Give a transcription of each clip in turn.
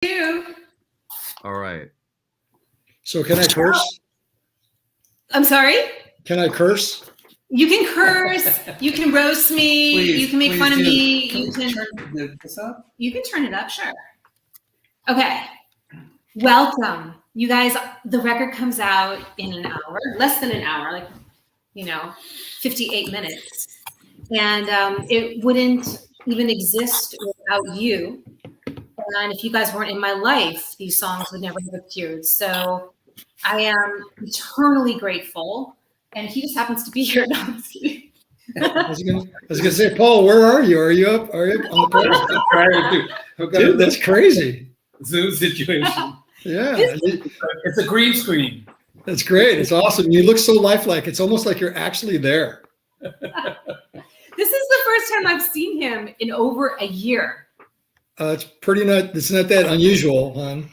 you. All right. So can I curse? I'm sorry? Can I curse? You can curse. You can roast me. Please, you can make fun of me. You can turn this up? You can turn it up, sure. Okay. Welcome. You guys, the record comes out in an hour, less than an hour, like, 58 minutes. And it wouldn't even exist without you. And if you guys weren't in my life, these songs would never have appeared. So I am eternally grateful. And he just happens to be here. No, I'm just kidding. I was gonna say, Paul, where are you? Are you up? Are you on the post? Dude, that's crazy. Zoom situation. Yeah. It's a green screen. That's great. It's awesome. You look so lifelike. It's almost like you're actually there. This is the first time I've seen him in over a year. It's not that unusual, hon.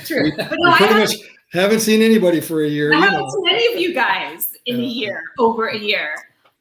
True. But no, I pretty much haven't seen anybody for a year. I haven't seen any of you guys in a year, over a year.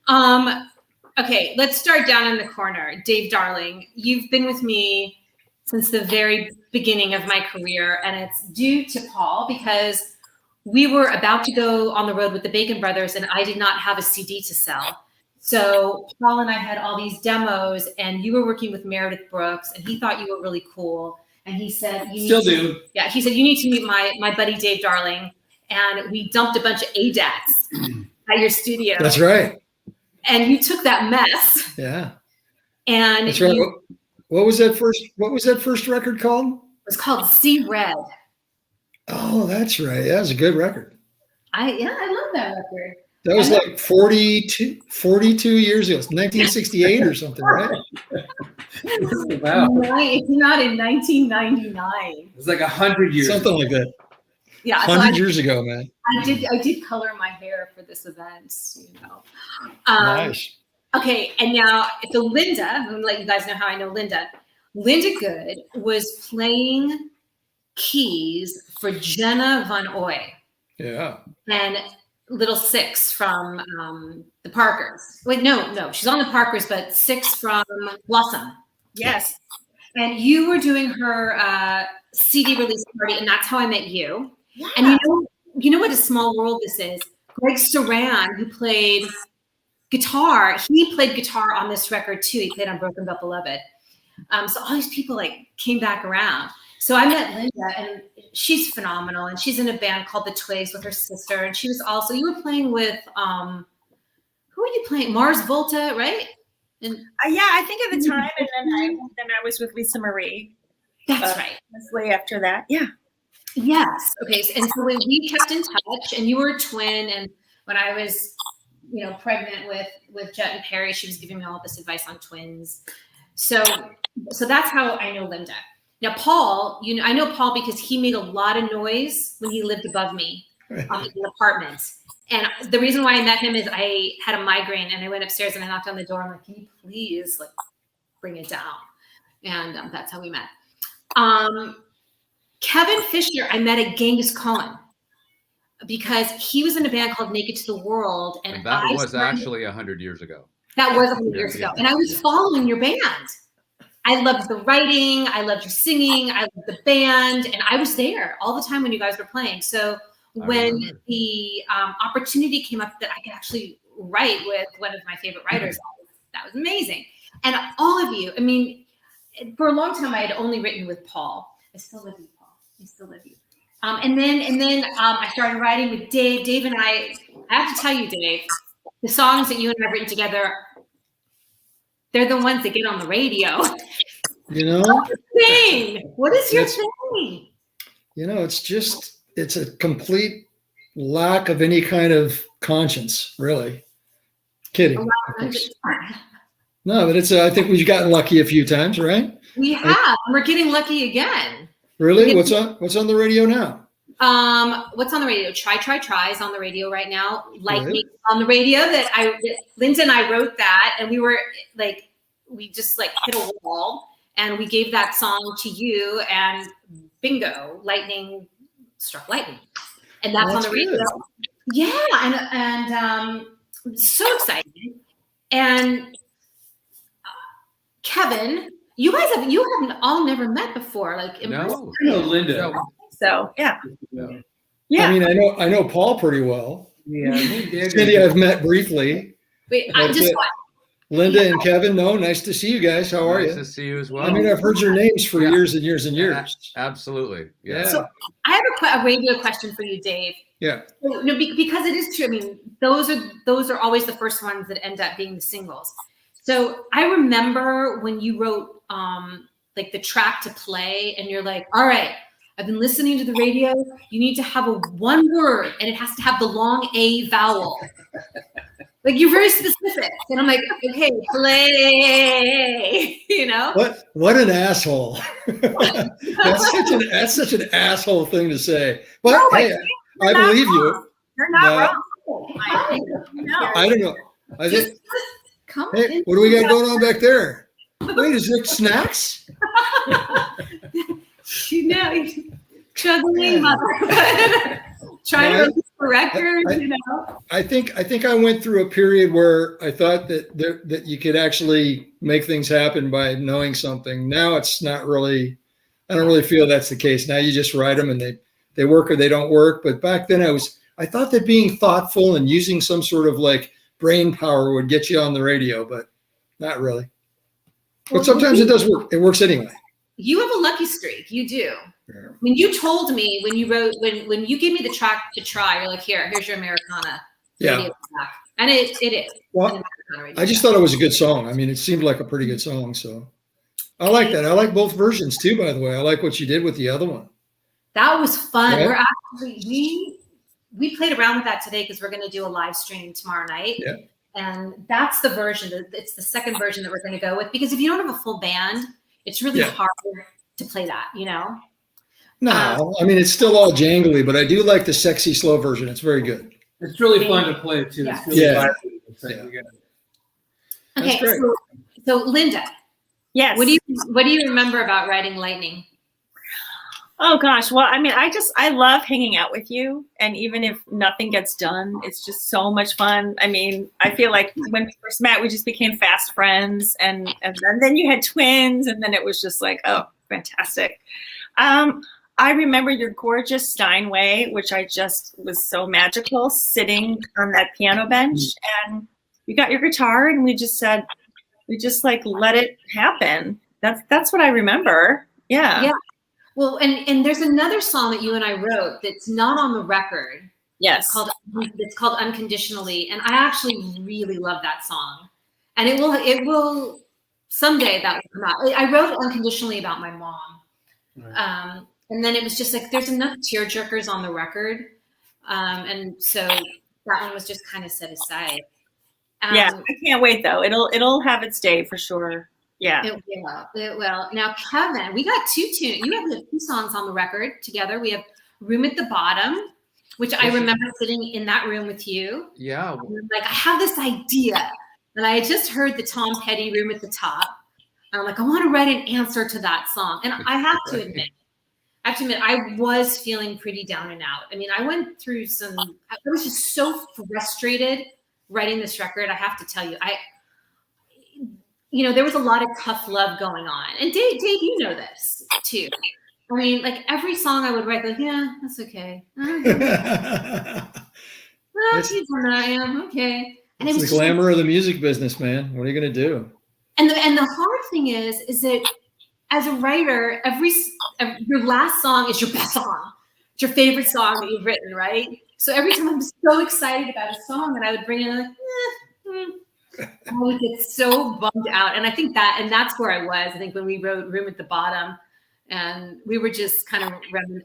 Okay, let's start down in the corner. Dave Darling, you've been with me since the very beginning of my career, and it's due to Paul because we were about to go on the road with the Bacon Brothers, and I did not have a CD to sell. So Paul and I had all these demos, and you were working with Meredith Brooks, and he thought you were really cool. And he said, he said, you need to meet my buddy Dave Darling. And we dumped a bunch of ADATs at your studio. That's right. And you took that mess. Yeah. And that's right. What was that first record called? It was called See Red. Oh, that's right. Yeah, it was a good record. I love that record. That was like 42 years ago. 1968 or something, right? Wow. It's not in 1999. It's like 100 years. Something like that. Yeah, 100 years ago, man. I did color my hair for this event, Nice. Okay, and now so Linda, I'm gonna let you guys know how I know Linda. Linda Good was playing keys for Jenna Von Oy. Yeah. And Little Six from the Parkers. Wait, no, she's on the Parkers, but Six from Blossom. Yes. And you were doing her CD release party, and that's how I met you. Yeah. And you know what a small world this is? Greg Saran, who played guitar, he played guitar on this record too. He played on Broken But Beloved. So all these people came back around. So I met Linda, and she's phenomenal, and she's in a band called The Twigs with her sister, and she was also, you were playing with, who were you playing? Mars Volta, right? And, yeah, I think at the time, and then I was with Lisa Marie. That's right. Mostly after that, yeah. Yes. Okay. And so we kept in touch, and you were a twin, and when I was, pregnant with Jet and Perry, she was giving me all this advice on twins. So that's how I know Linda. Now, Paul, I know Paul because he made a lot of noise when he lived above me in the apartment. And the reason why I met him is I had a migraine, and I went upstairs and I knocked on the door. I'm like, can you please bring it down? And that's how we met. Kevin Fisher, I met at Genghis Khan because he was in a band called Naked to the World. And that was actually 100 years ago. That was 100 years ago. And I was following your band. I loved the writing. I loved your singing. I loved the band. And I was there all the time when you guys were playing. So when the opportunity came up that I could actually write with one of my favorite writers, that was amazing. And all of you, for a long time, I had only written with Paul. I still love you, Paul. I still love you. And then I started writing with Dave. Dave and I have to tell you, Dave, the songs that you and I have written together, they're the ones that get on the radio. What is your thing? It's a complete lack of any kind of conscience, really. Kidding. No, but I think we've gotten lucky a few times, right? We have. We're getting lucky again. Really? What's on the radio now? What's on the radio? Try is on the radio right now. Lightning on the radio Linda and I wrote that, and we were we just hit a wall, and we gave that song to you, and bingo, lightning struck lightning. And that's on the radio. Good. Yeah, and so exciting. And Kevin You haven't all never met before, like in person. No. I know Linda. No. So yeah. Yeah. Yeah. I mean, I know Paul pretty well. Yeah. Cindy, I've met briefly. Wait, I That's just it. Linda and Kevin, no, nice to see you guys. How are Nice you? to see you as well. I mean, I've heard your names for years and years and years. Absolutely. Yeah. Yeah. So I have a radio question for you, Dave. Yeah. No, because it is true. I mean, those are always the first ones that end up being the singles. So I remember when you wrote like the track to play, and you're like, all right, I've been listening to the radio. You need to have a one word, and it has to have the long A vowel. Like, you're very specific. And I'm like, okay, play, you know? What an asshole. That's such an asshole thing to say. But No, hey, I believe you. You're not No. wrong. I don't know. I Just think, come hey, in. what do we got going on back there? Wait, is there snacks? You know, struggling mother. Trying to release the record, you know? I think I went through a period where I thought that you could actually make things happen by knowing something. Now it's not really, I don't really feel that's the case. Now you just write them and they work or they don't work. But back then I thought that being thoughtful and using some sort of like brain power would get you on the radio, but not really. But sometimes it does work. It works anyway. You have a lucky streak. You do. Yeah. When you told me, when you wrote, when you gave me the track to try, you're like, here's your Americana radio track. And it is. Well, I just thought it was a good song. I mean, it seemed like a pretty good song. So I like that. I like both versions too, by the way. I like what you did with the other one. That was fun. Yeah. We're actually, we played around with that today because we're going to do a live stream tomorrow night. Yeah. And that's the version. It's the second version that we're going to go with, because if you don't have a full band, it's really hard to play that, you know? No, I mean, it's still all jangly, but I do like the sexy slow version. It's very good. It's really fun to play too. Yeah. It's really Yeah. lively. It's like, Yeah. Okay, great. so Linda, Yes. what do you remember about Riding Lightning? Oh gosh. Well, I mean, I love hanging out with you, and even if nothing gets done, it's just so much fun. I mean, I feel like when we first met, we just became fast friends, and then you had twins, and then it was just like, oh, fantastic. I remember your gorgeous Steinway, which I just was so magical, sitting on that piano bench, and you got your guitar, and we just like let it happen. That's what I remember. Yeah. Yeah. Well, and there's another song that you and I wrote that's not on the record. Yes. It's called Unconditionally, and I actually really love that song. And it will someday that will come out. I wrote Unconditionally about my mom. Right. And then it was just like, there's enough tearjerkers on the record. And so that one was just kind of set aside. Yeah, I can't wait though. It'll have its day for sure. Yeah. It will. Now, Kevin, we got two tunes. You have the two songs on the record together. We have Room at the Bottom, which I remember sitting in that room with you. Yeah. And I'm like, I have this idea. And I had just heard the Tom Petty Room at the Top. And I'm like, I want to write an answer to that song. And I have to admit, I was feeling pretty down and out. I mean, I went through I was just so frustrated writing this record. I have to tell you, there was a lot of tough love going on. And Dave, you know this too. I mean, like every song I would write, like, yeah, that's okay. She's on that, yeah, okay. And It's it was the glamour of the music business, man. What are you going to do? And the hard thing is that as a writer, your last song is your best song. It's your favorite song that you've written, right? So every time I'm so excited about a song that I would bring in, like, I would get so bummed out. And I think that's where I was. I think when we wrote Room at the Bottom, and we were just kind of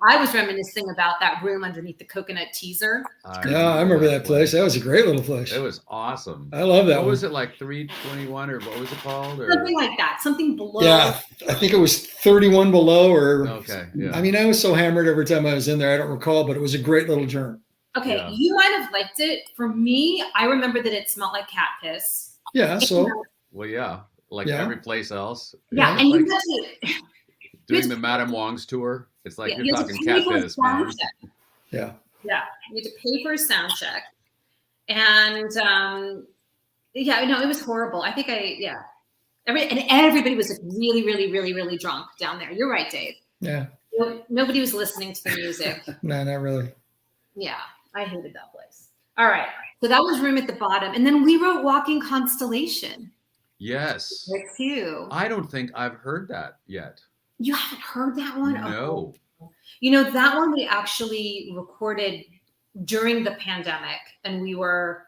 I was reminiscing about that room underneath the coconut teaser. Yeah, I remember that place. That was a great little place. It was awesome. I love that What one. was it, like 321 or what was it called? Or? Something like that. Something below. Yeah, I think it was 31 below or. Okay, yeah. I mean, I was so hammered every time I was in there. I don't recall, but it was a great little journey. Okay, Yeah. You might have liked it. For me, I remember that it smelled like cat piss. Yeah, so. Well, yeah, like Yeah. every place else. Yeah, It's and like you had to. doing the Madame Wong's tour. It's like you you're had to talking pay cat for a piss, sound man. check. Yeah. Yeah, you had to pay for a sound check, and it was horrible. I think And everybody was like really, really, really, really drunk down there. You're right, Dave. Yeah. Nobody was listening to the music. No, not really. Yeah, I hated that place. All right. So that was Room at the Bottom. And then we wrote Walking Constellation. Yes. There too. I don't think I've heard that yet. You haven't heard that one? No. Oh. You know, that one we actually recorded during the pandemic, and we were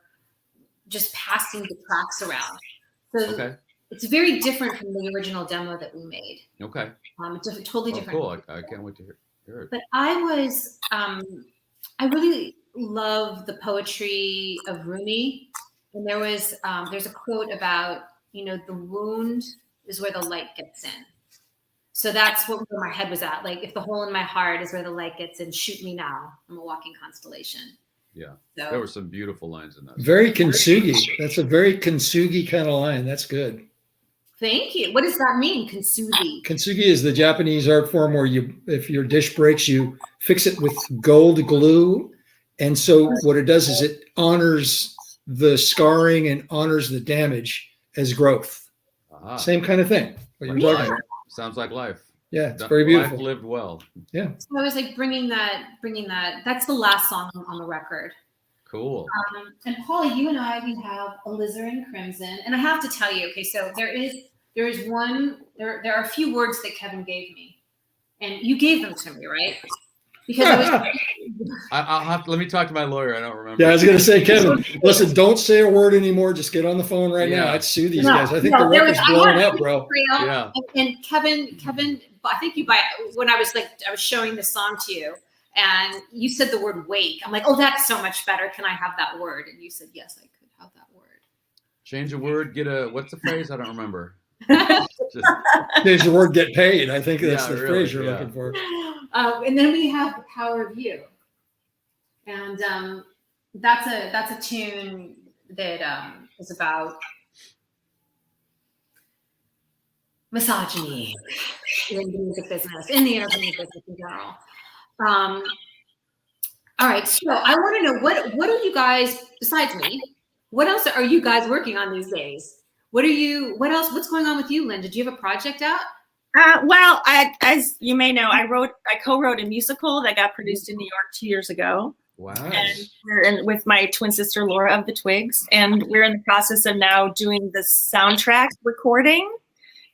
just passing the tracks around. So Okay. it's very different from the original demo that we made. Okay. It's totally different. Cool. I can't wait to hear it. But I really love the poetry of Rumi. And there's a quote about, the wound is where the light gets in. So that's where my head was at. Like, if the hole in my heart is where the light gets in, shoot me now. I'm a walking constellation. Yeah. So, there were some beautiful lines in that. Very Kintsugi. That's a very Kintsugi kind of line. That's good. Thank you. What does that mean, kintsugi? Kintsugi is the Japanese art form where if your dish breaks, you fix it with gold glue. And so what it does is it honors the scarring and honors the damage as growth. Aha. Same kind of thing. What you're talking about. Sounds like life. Yeah, it's very beautiful. Life lived well. Yeah. So I was like bringing that. That's the last song on the record. Cool. And Paula, you and I, we have Alizarin Crimson. And I have to tell you, okay, so there are a few words that Kevin gave me. And you gave them to me, right? Because I'll have to, let me talk to my lawyer. I don't remember. Yeah, I was going to say, Kevin, listen, don't say a word anymore. Just get on the phone right now. I'd sue these guys. I think the record's blowing up, bro. Yeah. And Kevin, I think when I was showing the song to you, and you said the word wake. I'm like, oh, that's so much better. Can I have that word? And you said, yes, I could have that word. Change a word, what's the phrase? I don't remember. Change the word, get paid. I think that's the phrase you're looking for. And then we have The Power of You. And that's a tune that is about misogyny in the music business, in the entertainment business in general. All right, so I want to know what are you guys, besides me, what else are you guys working on these days? What's going on with you, Lynn? Did you have a project out? Well, as you may know, I co-wrote a musical that got produced in New York 2 years ago. Wow. And we're with my twin sister, Laura of the Twigs. And we're in the process of now doing the soundtrack recording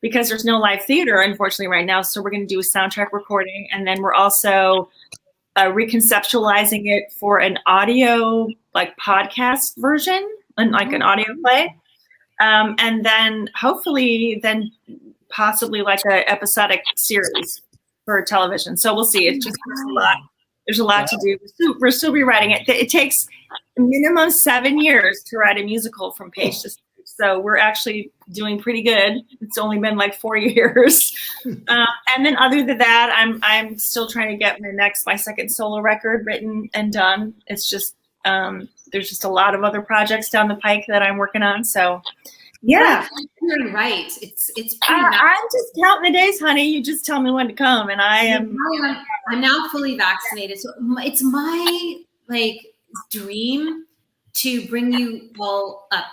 because there's no live theater, unfortunately, right now. So we're going to do a soundtrack recording. And then we're also reconceptualizing it for an audio, podcast version, and an audio play. And then hopefully possibly an episodic series for television. So we'll see. It's just there's a lot. There's a lot to do. We're still rewriting it. It takes minimum 7 years to write a musical from page to stage. So we're actually doing pretty good. It's only been 4 years. And then other than that, I'm still trying to get my second solo record written and done. It's just there's just a lot of other projects down the pike that I'm working on. So yeah, you're right. It's I'm just counting the days, honey. You just tell me when to come, and I am. I'm now fully vaccinated, so it's my dream to bring you all up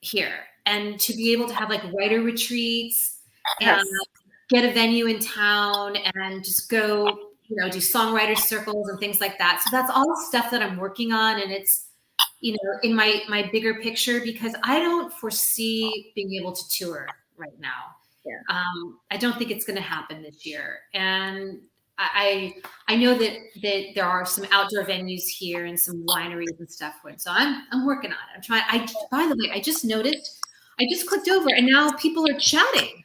here and to be able to have writer retreats and get a venue in town and just go, do songwriter circles and things like that. So that's all stuff that I'm working on, and it's in my bigger picture, because I don't foresee being able to tour right now. Yeah. I don't think it's going to happen this year. And I know that there are some outdoor venues here and some wineries and stuff. So I'm working on it. I'm trying. By the way, I just noticed, I just clicked over and now people are chatting.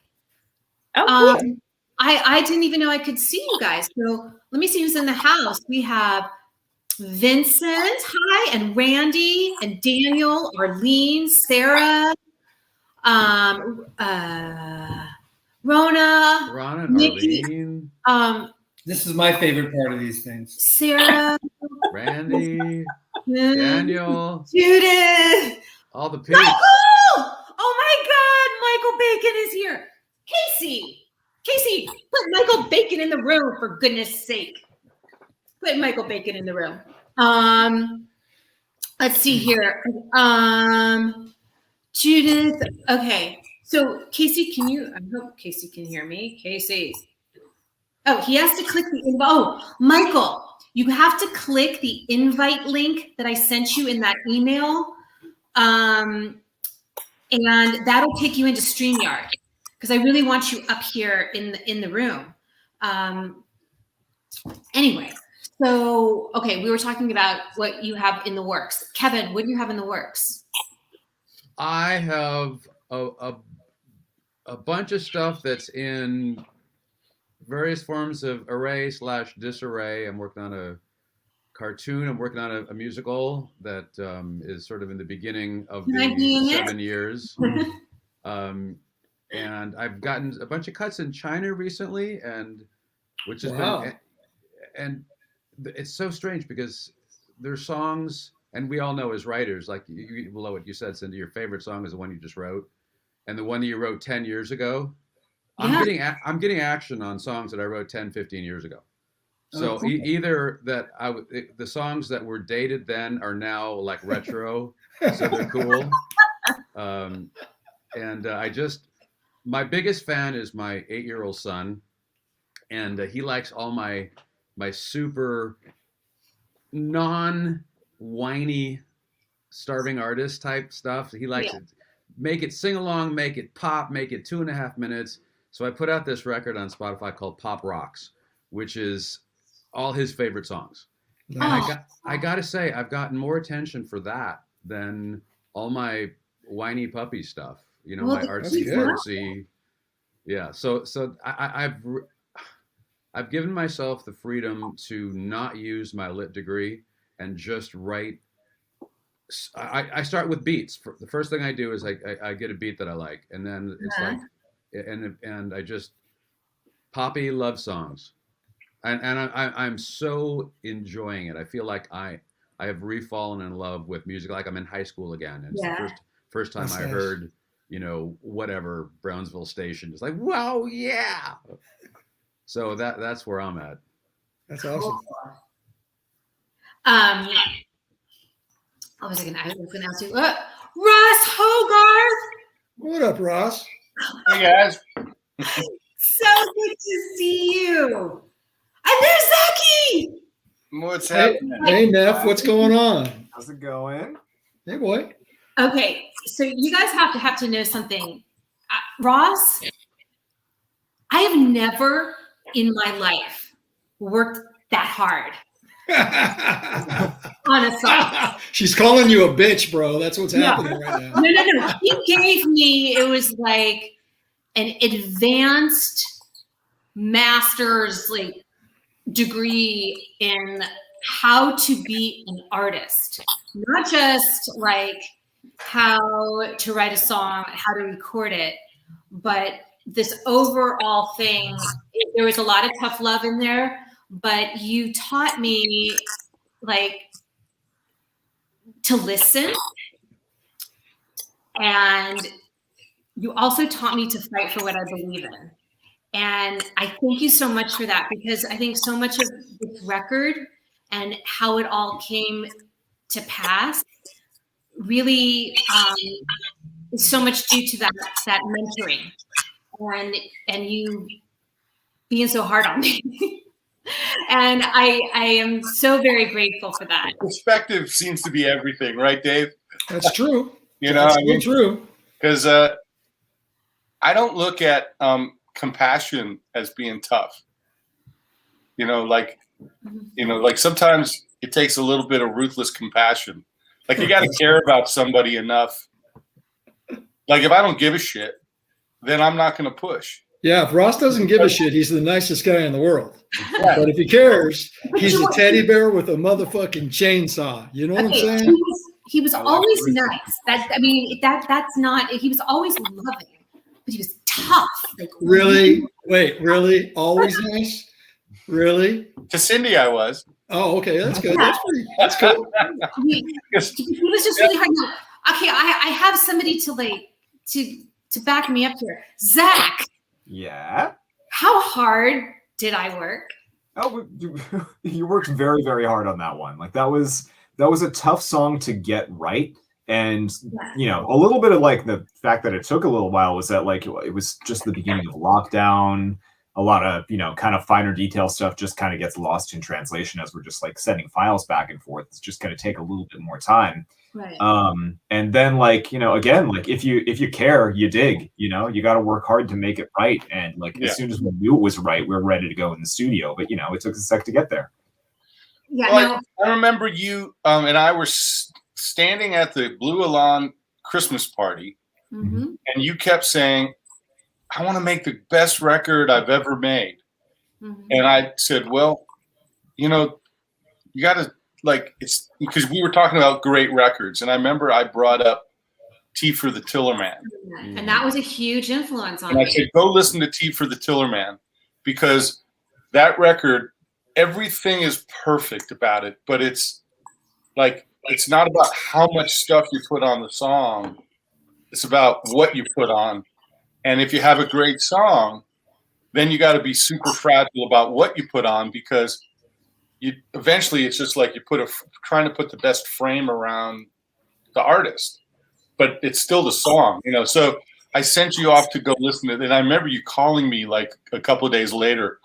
Oh, cool. I didn't even know I could see you guys. So let me see who's in the house. We have Vincent, hi, and Randy, and Daniel, Arlene, Sarah, Rona, Nikki, Arlene. This is my favorite part of these things. Sarah, Randy, Daniel, Judith, all the pigs. Michael! Oh my God, Michael Bacon is here. Casey, put Michael Bacon in the room, for goodness sake. Put Michael Bacon in the room. Let's see here. Judith. Okay. So Casey, I hope Casey can hear me. Casey. Oh, he has to click the invite. Oh, Michael, you have to click the invite link that I sent you in that email. And that'll take you into StreamYard because I really want you up here in the room. Anyway, so, okay, we were talking about what you have in the works. Kevin, what do you have in the works? I have a bunch of stuff that's in various forms of array/disarray. I'm working on a cartoon. I'm working on a musical that is sort of in the beginning of the 7 years. And I've gotten a bunch of cuts in China recently, and which has been, and it's so strange because there's songs, and we all know as writers, like below what you said, Cindy, your favorite song is the one you just wrote, and the one that you wrote 10 years ago. Yeah. I'm getting action on songs that I wrote 10, 15 years ago. So cool. Either that the songs that were dated then are now like retro, so they're cool. My biggest fan is my 8-year-old son, and he likes all my super non-whiny starving artist type stuff. He likes it. Make it sing along, make it pop, make it 2.5 minutes. So I put out this record on Spotify called Pop Rocks, which is all his favorite songs. And I got to say, I've gotten more attention for that than all my whiny puppy stuff. You know, my artsy. Yeah. So I've given myself the freedom to not use my lit degree and just write. I start with beats. The first thing I do is I get a beat that I like, and then it's like, and I just poppy love songs, and I'm so enjoying it. I feel like I have refallen in love with music, like I'm in high school again. And it's the first time I heard, you know, whatever Brownsville Station. It's like, wow, yeah. So that's where I'm at. That's awesome. I was going to ask you, Ross Hogarth. What up, Ross? Hey guys. So good to see you. And there's Zacky. What's happening? Hey, Neff, what's going on? How's it going? Hey, boy. Okay, so you guys have to know something. Ross, I have never in my life worked that hard on a song. She's calling you a bitch, bro. That's what's happening right now. No. He gave me, it was like an advanced master's degree in how to be an artist, not just like how to write a song, how to record it, but this overall thing. There was a lot of tough love in there, but you taught me to listen, and you also taught me to fight for what I believe in. And I thank you so much for that, because I think so much of this record and how it all came to pass really is so much due to that mentoring and you being so hard on me. And I am so very grateful for that. Perspective seems to be everything, right, Dave? That's true. You know, that's true. Because I don't look at compassion as being tough. You know, like sometimes it takes a little bit of ruthless compassion. Like you got to care about somebody enough. Like if I don't give a shit, then I'm not going to push. Yeah, if Ross doesn't give a shit, he's the nicest guy in the world. Yeah. But if he cares, he's a teddy bear with a motherfucking chainsaw. You know what I'm saying? He was always nice. That's not. He was always loving, but he was tough. Really? Wait, really? Always nice? Really? To Cindy, I was. Oh, okay, that's good. That's cool. He was just really hard. Okay, I have somebody to back me up here. Zach. Yeah. How hard did I work? Oh, you worked very, very hard on that one. Like that was a tough song to get right. And, you know, a little bit of like the fact that it took a little while was that like it was just the beginning of lockdown. A lot of, you know, kind of finer detail stuff just kind of gets lost in translation as we're just like sending files back and forth. It's just going to take a little bit more time. Right. And then like, you know, again, like if you care, you dig, you know, you got to work hard to make it right. And like, as soon as we knew it was right, we were ready to go in the studio, but you know, it took a sec to get there. Yeah. Well, I remember you and I were standing at the Blue Elan Christmas party, and you kept saying, I want to make the best record I've ever made. And I said, well, you know, you got to, like, it's because we were talking about great records. And I remember I brought up Tea for the Tillerman. And that was a huge influence on me. me. I said, go listen to Tea for the Tillerman, because that record, everything is perfect about it, but it's like, it's not about how much stuff you put on the song. It's about what you put on. And if you have a great song, then you got to be super fragile about what you put on, because you eventually it's just like you trying to put the best frame around the artist, but it's still the song, you know. So I sent you off to go listen to it, and I remember you calling me like a couple of days later,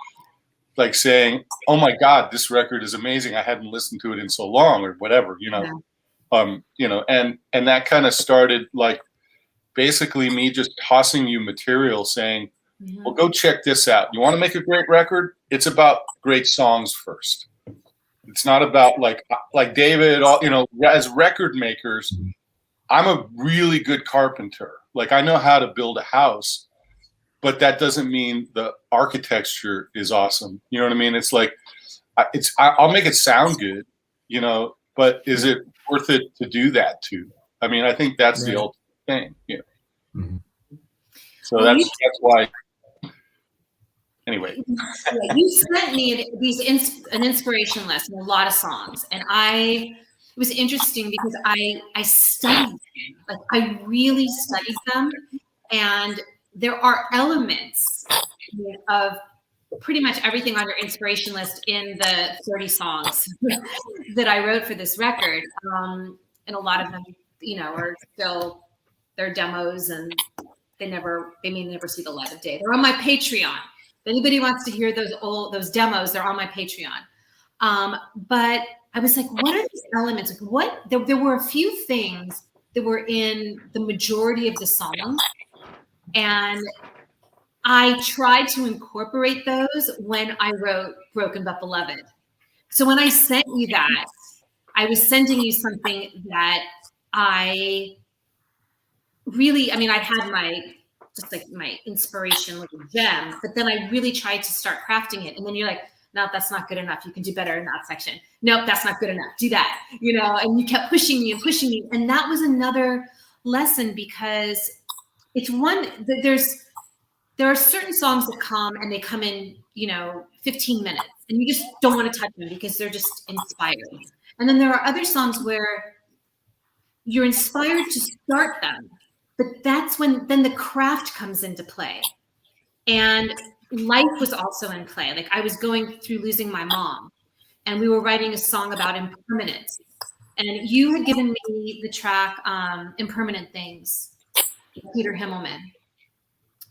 like saying, "Oh my God, this record is amazing. I hadn't listened to it in so long," or whatever, you know. Yeah. You know, and that kind of started like basically me just tossing you material, saying, well, go check this out. You want to make a great record? It's about great songs first. It's not about like David, you know, as record makers, I'm a really good carpenter. Like I know how to build a house, but that doesn't mean the architecture is awesome. You know what I mean? It's like, I'll make it sound good, you know, but is it worth it to do that too? I mean, I think that's the ultimate thing. You know? So that's why. Anyway, you sent me an inspiration list and a lot of songs, and it was interesting because I studied them. Like I really studied them, and there are elements of pretty much everything on your inspiration list in the 30 songs that I wrote for this record, and a lot of them, you know, are still their demos, and they may never see the light of day. They're on my Patreon. If anybody wants to hear those demos, they're on my Patreon. But I was like, what are these elements? Like there were a few things that were in the majority of the song, and I tried to incorporate those when I wrote Broken But Beloved. So when I sent you that, I was sending you something that I really, I mean, I'd had my inspiration, like a gem, but then I really tried to start crafting it. And then you're like, no, that's not good enough. You can do better in that section. Nope, that's not good enough. Do that, you know, and you kept pushing me and pushing me. And that was another lesson, because it's there are certain songs that come and they come in, you know, 15 minutes and you just don't want to touch them because they're just inspiring. And then there are other songs where you're inspired to start them, but that's when then the craft comes into play. And life was also in play. Like I was going through losing my mom, and we were writing a song about impermanence. And you had given me the track Impermanent Things, Peter Himmelman.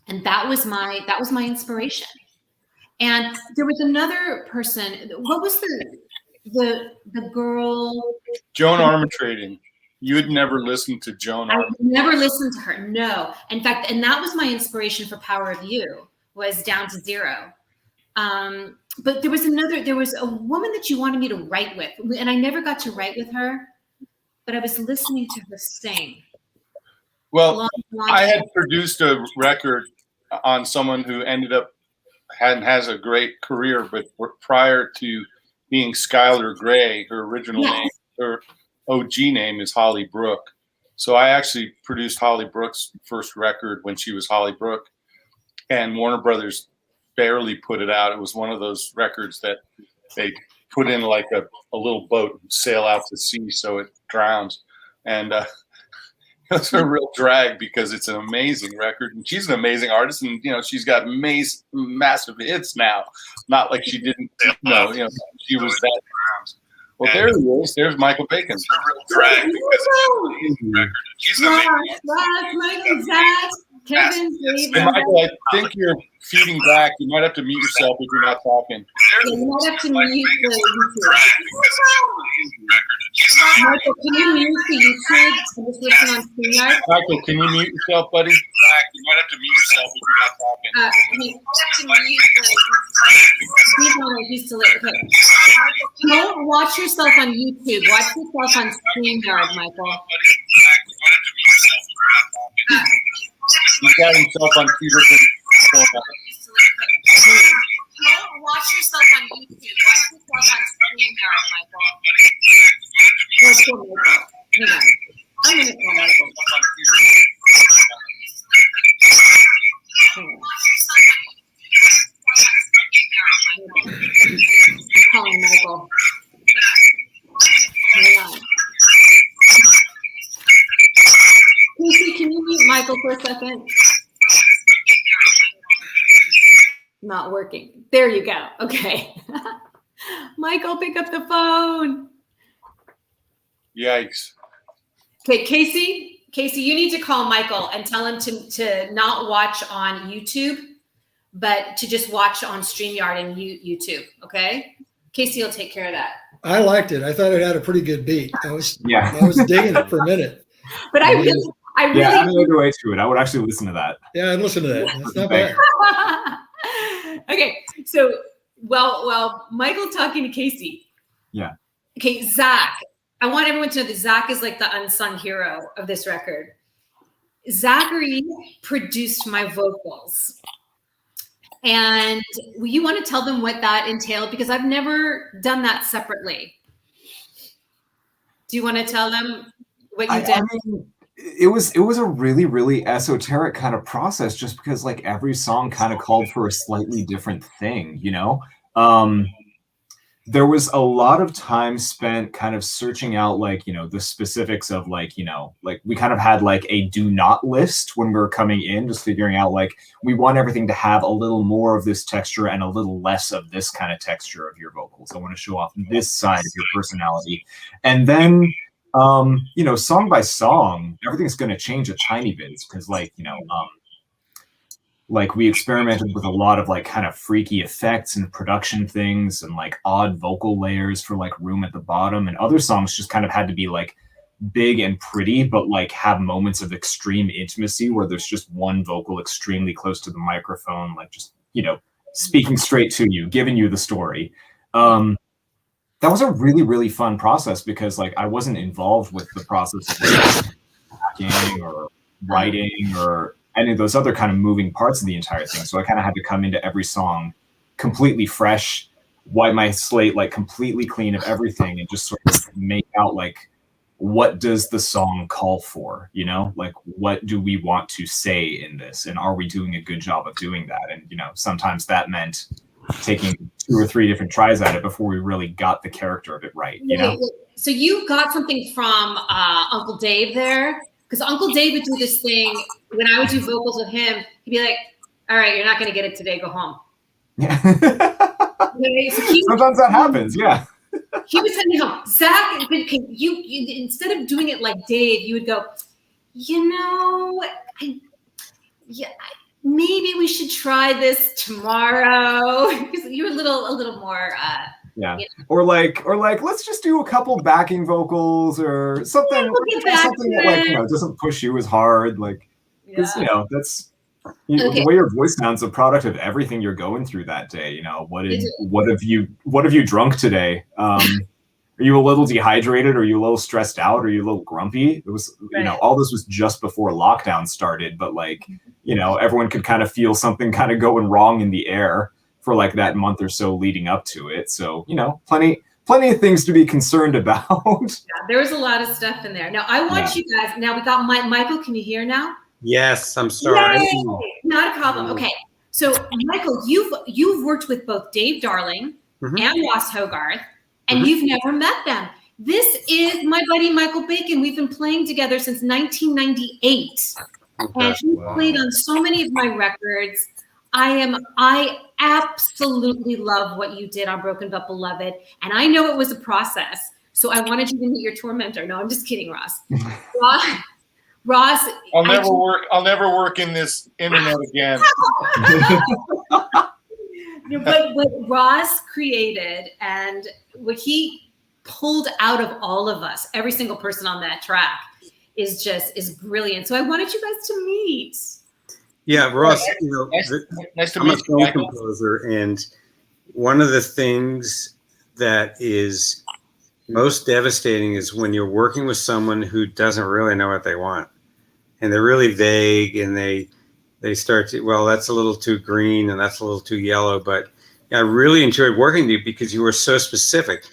And that was my inspiration. And there was another person. What was the girl? Joan Armatrading. You had never listened to Joan. I never listened to her. No. In fact, and that was my inspiration for Power of You, was Down to Zero. But there was a woman that you wanted me to write with, and I never got to write with her, but I was listening to her sing. Well, I had produced a record on someone who ended up has a great career, but prior to being Skylar Grey, her original name, her OG name is Holly Brooke. So I actually produced Holly Brooke's first record when she was Holly Brooke, and Warner Brothers barely put it out. It was one of those records that they put in like a little boat and sail out to sea so it drowns. And it's a real drag because it's an amazing record, and she's an amazing artist, and you know she's got massive hits now. Not like she didn't, you know, she was that. Well, there he is. There's Michael Bacon. It's a real drag because he's amazing. Michael, Zach, Kevin, David. Hey, Michael, I think you're feeding back. You might have to mute yourself if you're not talking. Yeah, you might have to mute the YouTube. Michael, can you mute the YouTube and just listen on StreamYard? Michael, can you mute yourself, buddy? You might have to mute yourself if you're not talking. He's to okay. Don't watch yourself on YouTube. Watch yourself on StreamYard, Michael. He's got himself on 2 different formats. Don't watch yourself on YouTube. Watch yourself on StreamYard, Michael. Oh, poor Michael. Hang on. I'm going to call Michael. I'm calling Michael. Hang on. Casey, can you mute Michael for a second? Not working. There you go. Okay. Michael, pick up the phone. Yikes. Okay, Casey, you need to call Michael and tell him to not watch on YouTube, but to just watch on StreamYard and YouTube, okay? Casey will take care of that. I liked it. I thought it had a pretty good beat. I was digging it for a minute. But I really I'm the other way to it. I would actually listen to that. Yeah, I'd listen to that. That's not bad. Okay, so well, Michael talking to Casey. Yeah. Okay, Zach. I want everyone to know that Zach is like the unsung hero of this record. Zackary produced my vocals. And you want to tell them what that entailed? Because I've never done that separately. Do you want to tell them what you did? I mean, it was a really, really esoteric kind of process, just because like every song kind of called for a slightly different thing, you know? There was a lot of time spent kind of searching out, like, you know, the specifics of, like, you know, like we kind of had like a do not list when we were coming in, just figuring out like we want everything to have a little more of this texture and a little less of this kind of texture of your vocals. I want to show off this side of your personality. And then, you know, song by song, everything's going to change a tiny bit because, like, you know, like we experimented with a lot of like kind of freaky effects and production things and like odd vocal layers for like room at the bottom, and other songs just kind of had to be like big and pretty, but like have moments of extreme intimacy where there's just one vocal extremely close to the microphone, like just, you know, speaking straight to you, giving you the story. That was a really, really fun process because like I wasn't involved with the process of like hacking or writing or any of those other kind of moving parts of the entire thing. So I kind of had to come into every song completely fresh, wipe my slate like completely clean of everything, and just sort of make out like, what does the song call for? You know, like what do we want to say in this? And are we doing a good job of doing that? And, you know, sometimes that meant taking 2 or 3 different tries at it before we really got the character of it right, you know? So you got something from Uncle Dave there? Because Uncle Dave would do this thing when I would do vocals with him. He'd be like, "All right, you're not going to get it today. Go home." Yeah. Okay, so sometimes that happens. Yeah. He would send me home. Zach, you instead of doing it like Dave, you would go, you know, maybe we should try this tomorrow. You're a little more. Yeah. You know. Or like, let's just do a couple backing vocals or something. Yeah, something that, like, you know, doesn't push you as hard. Like, because, you know, that's the way your voice sounds, a product of everything you're going through that day. You know, what have you drunk today? Are you a little dehydrated? Are you a little stressed out? Are you a little grumpy? It was, you know, all this was just before lockdown started, but like, you know, everyone could kind of feel something kind of going wrong in the air for like that month or so leading up to it. So, you know, plenty of things to be concerned about. Yeah, there was a lot of stuff in there. Now I want you guys, now we got Michael, can you hear now? Yes, I'm sorry. Yay! Not a problem. Okay. So Michael, you've worked with both Dave Darling and Ross Hogarth, and you've never met them. This is my buddy Michael Bacon. We've been playing together since 1998. And he played on so many of my records. I absolutely love what you did on Broken But Beloved. And I know it was a process. So I wanted you to meet your tour mentor. No, I'm just kidding, Ross. Ross, I'll never work in this internet again. But what Ross created and what he pulled out of all of us, every single person on that track, is brilliant. So I wanted you guys to meet. Yeah, Ross, Nice to I'm a meet you, film Michael. composer, and one of the things that is most devastating is when you're working with someone who doesn't really know what they want, and they're really vague, and they start to, well, that's a little too green and that's a little too yellow. But I really enjoyed working with you because you were so specific.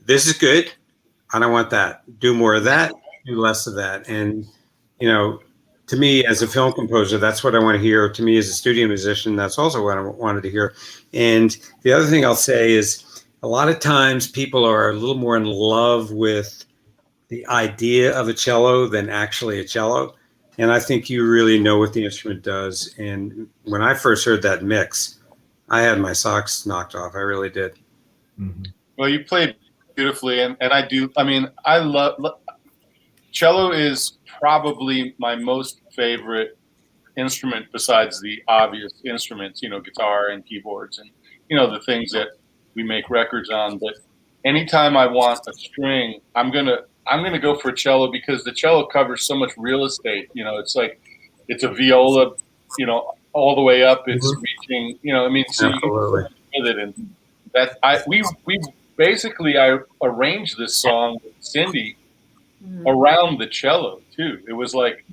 This is good. I don't want that. Do more of that. Do less of that. And to me, as a film composer, that's what I want to hear. To me, as a studio musician, that's also what I wanted to hear. And the other thing I'll say is, a lot of times people are a little more in love with the idea of a cello than actually a cello. And I think you really know what the instrument does. And when I first heard that mix, I had my socks knocked off. I really did. Mm-hmm. Well, you played beautifully, and I do. I mean, I love cello is probably my most favorite instrument besides the obvious instruments, guitar and keyboards and, the things that we make records on. But anytime I want a string, I'm going to go for a cello because the cello covers so much real estate. It's like, it's a viola, all the way up. It's reaching, so you can Absolutely. with it. And that we basically, I arranged this song with Cindy around the cello too. It was like,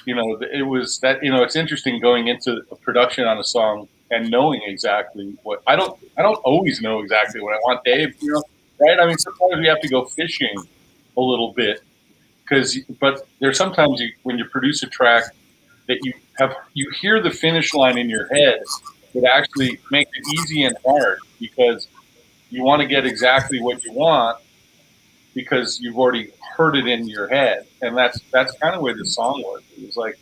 it was that, it's interesting going into a production on a song and knowing exactly what I don't always know exactly what I want, Dave, right? I mean, sometimes we have to go fishing a little bit but there's sometimes when you produce a track that you hear the finish line in your head that actually makes it easy and hard because you want to get exactly what you want because you've already heard it in your head. And that's kind of where the song was. It was like,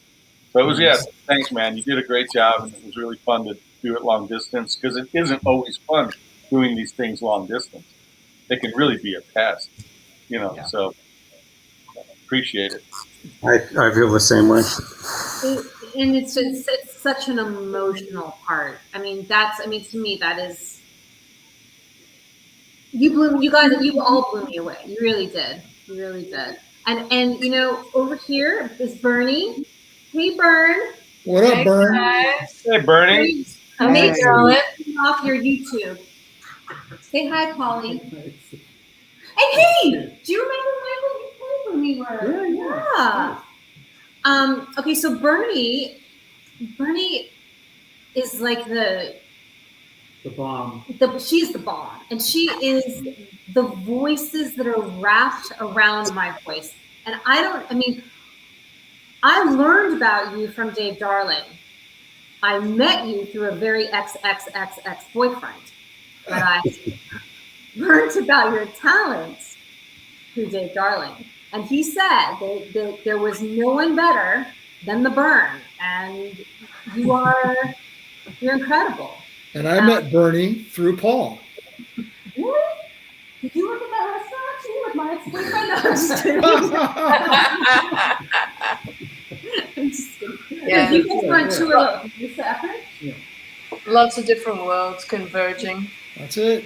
so it was, thanks, man. You did a great job. And it was really fun to do it long distance because it isn't always fun doing these things long distance. They can really be a test, so appreciate it. I feel the same way. And it's such an emotional part. I mean, to me, that is, you all blew me away. You really did. You really did. And over here is Bernie. Hey, Bern. What up, Bern? Hey, Bernie. Hey, girl. Off your YouTube. Say hi, Polly. And hey, do you remember Michael? You played when we were. Yeah. Okay, so Bernie is like the bomb. She's the bomb, and she is the voices that are wrapped around my voice. And I learned about you from Dave Darling. I met you through a very ex boyfriend, but I learned about your talents through Dave Darling. And he said that there was no one better than the Burn, and you're incredible. And I met Bernie through Paul. Really? Did you work at that restaurant too with my ex-boyfriend? No, I'm just kidding. Yeah. You guys were on tour with Melissa Etheridge? Yeah. Lots of different worlds converging. That's it.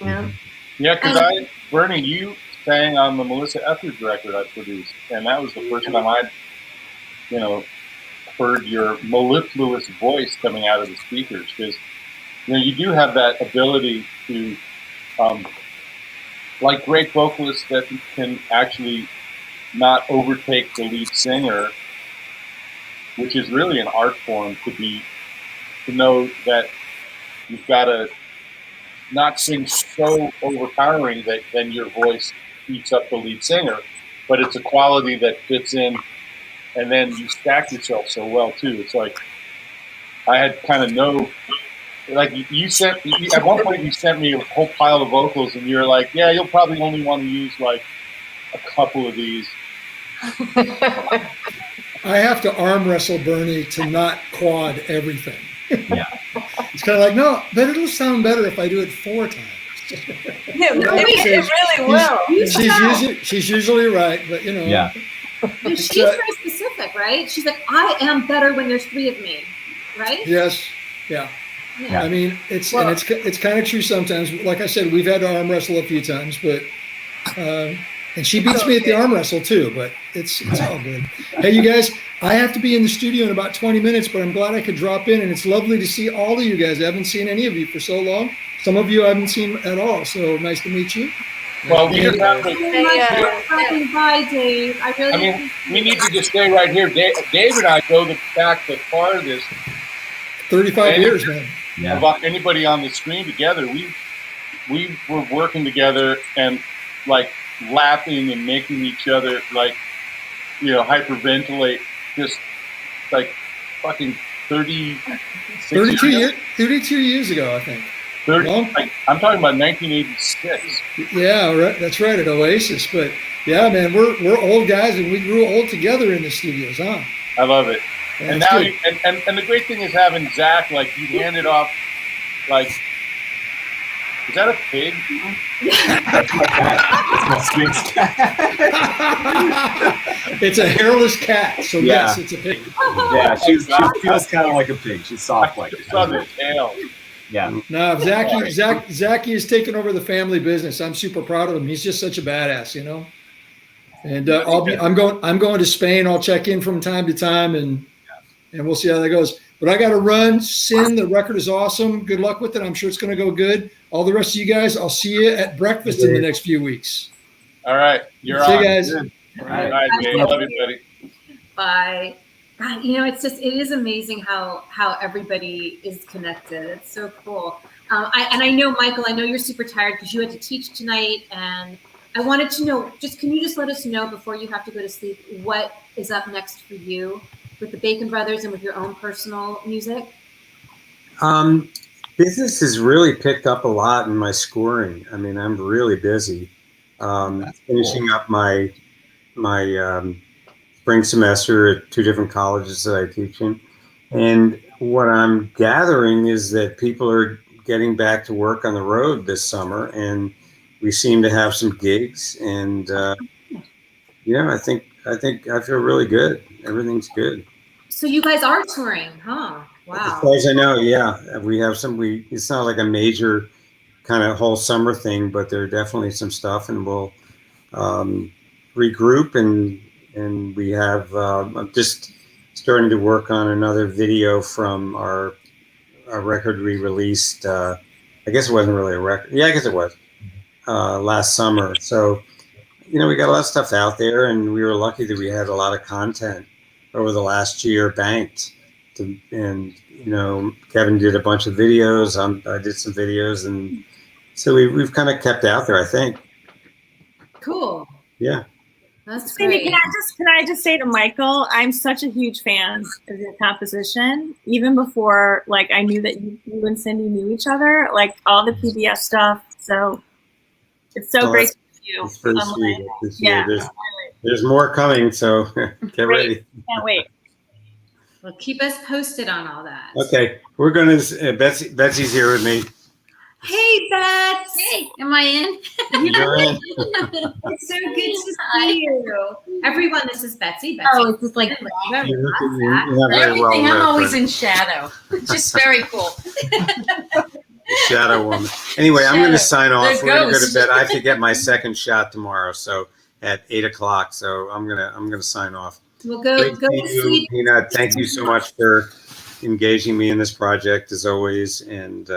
Yeah. Yeah, because Bernie, you sang on the Melissa Etheridge record I produced, and that was the first time I'd, heard your mellifluous voice coming out of the speakers. Because, you do have that ability to, like great vocalists that can actually not overtake the lead singer, which is really an art form to know that you've got to not sing so overpowering that then your voice eats up the lead singer, but it's a quality that fits in, and then you stack yourself so well too. It's like I had kind of like at one point you sent me a whole pile of vocals, and you're like, yeah, you'll probably only want to use like a couple of these. I have to arm wrestle Bernie to not quad everything. Yeah. It's kind of like, no, but it'll sound better if I do it 4 times. It really will. She's usually right, but you know. Yeah. No, she's very specific, right? She's like, I am better when there's 3 of me, right? Yes. Yeah. Yeah. I mean, it's kind of true sometimes. Like I said, we've had to arm wrestle a few times, but and she beats me at the arm wrestle too. But it's all good. Hey, you guys, I have to be in the studio in about 20 minutes, but I'm glad I could drop in, and it's lovely to see all of you guys. I haven't seen any of you for so long. Some of you I haven't seen at all. So nice to meet you. Well, we just have Thank you so much for stopping by, Dave. I mean, we need to just stay right here. Dave and I go back the farthest 35 years, man. Yeah. about anybody on the screen together. We were working together and like laughing and making each other like, you know, hyperventilate. Just like fucking 32 years ago, I think. 30. Well, Like, I'm talking about 1986. Yeah, right. That's right, at Oasis. But yeah, man, we're old guys, and we grew old together in the studios, huh? I love it. Yeah, And that's now, good. and the great thing is having Zach, like, you hand it off, like, is that a pig? That's my cat. It's my Sphinx cat. It's a hairless cat, so Yeah. yes, it's a pig. Yeah, she feels kind of like a pig. She's soft like It's on the tail. Yeah. No, Zacky has taken over the family business. I'm super proud of him. He's just such a badass, you know. And I'm going to Spain. I'll check in from time to time, and we'll see how that goes. But I got to run. Sin, the record is awesome. Good luck with it. I'm sure it's going to go good. All the rest of you guys, I'll see you at breakfast in the next few weeks. All right. You're See on. you guys. All All right. right, Dave. Love you, buddy. Bye. God, you know, it is amazing how everybody is connected. It's so cool. I know, Michael, I know you're super tired because you had to teach tonight, and I wanted to know, can you just let us know before you have to go to sleep what is up next for you with the Bacon Brothers and with your own personal music? Business has really picked up a lot in my scoring. I mean, I'm really busy. Finishing up my spring semester at 2 different colleges that I teach in. And what I'm gathering is that people are getting back to work on the road this summer, and we seem to have some gigs. And yeah, I think I feel really good. Everything's good. So you guys are touring, huh? Wow. As far as I know, yeah, we have some. It's not like a major kind of whole summer thing, but there are definitely some stuff, and we'll regroup and we have. I'm just starting to work on another video from our record we released. I guess it wasn't really a record. Yeah, I guess it was last summer. So, you know, we got a lot of stuff out there, and we were lucky that we had a lot of content over the last year banked. And you know, Kevin did a bunch of videos. I did some videos, and so we've kind of kept out there, I think. Cool. Yeah. That's Cindy, great. can I just say to Michael, I'm such a huge fan of your composition. Even before, like, I knew that you and Cindy knew each other, like all the PBS stuff. So it's so great to see you. It's very I'm sweet. like, yeah, There's more coming, so get ready. can't wait. Well, keep us posted on all that. Okay, we're gonna. Betsy's here with me. Hey, Beth. Hey, am I in? You're in. It's so good to see you. Everyone, this is Betsy. Oh, it's just like You have very well everything. I'm always referenced. in shadow. Just very cool. Shadow woman. Anyway, I'm going to sign off. The We're going to go ghost. to bed. I have to get my second shot tomorrow, so at 8:00. So I'm gonna sign off. We'll go Great to to see you, sleep. Nina. Thank you so much for engaging me in this project as always, and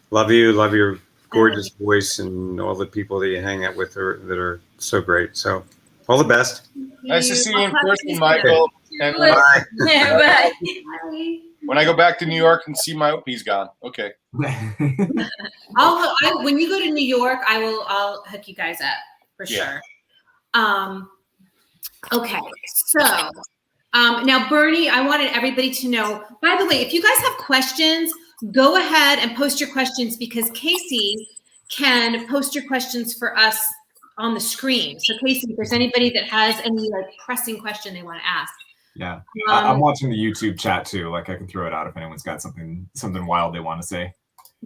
love you. Love your gorgeous voice and all the people that you hang out with that are so great. So all the best. Nice to see you in I'll talk to person, you Michael. And Bye. Yeah, bye. Bye. when I go back to New York and see my, he's gone. Okay. When you go to New York, I'll hook you guys up for Yeah. sure. Okay, so now Bernie, I wanted everybody to know, by the way, if you guys have questions, go ahead and post your questions because Casey can post your questions for us on the screen. So Casey, if there's anybody that has any like pressing question they want to ask, Yeah, I'm watching the YouTube chat too. Like I can throw it out if anyone's got something wild they want to say.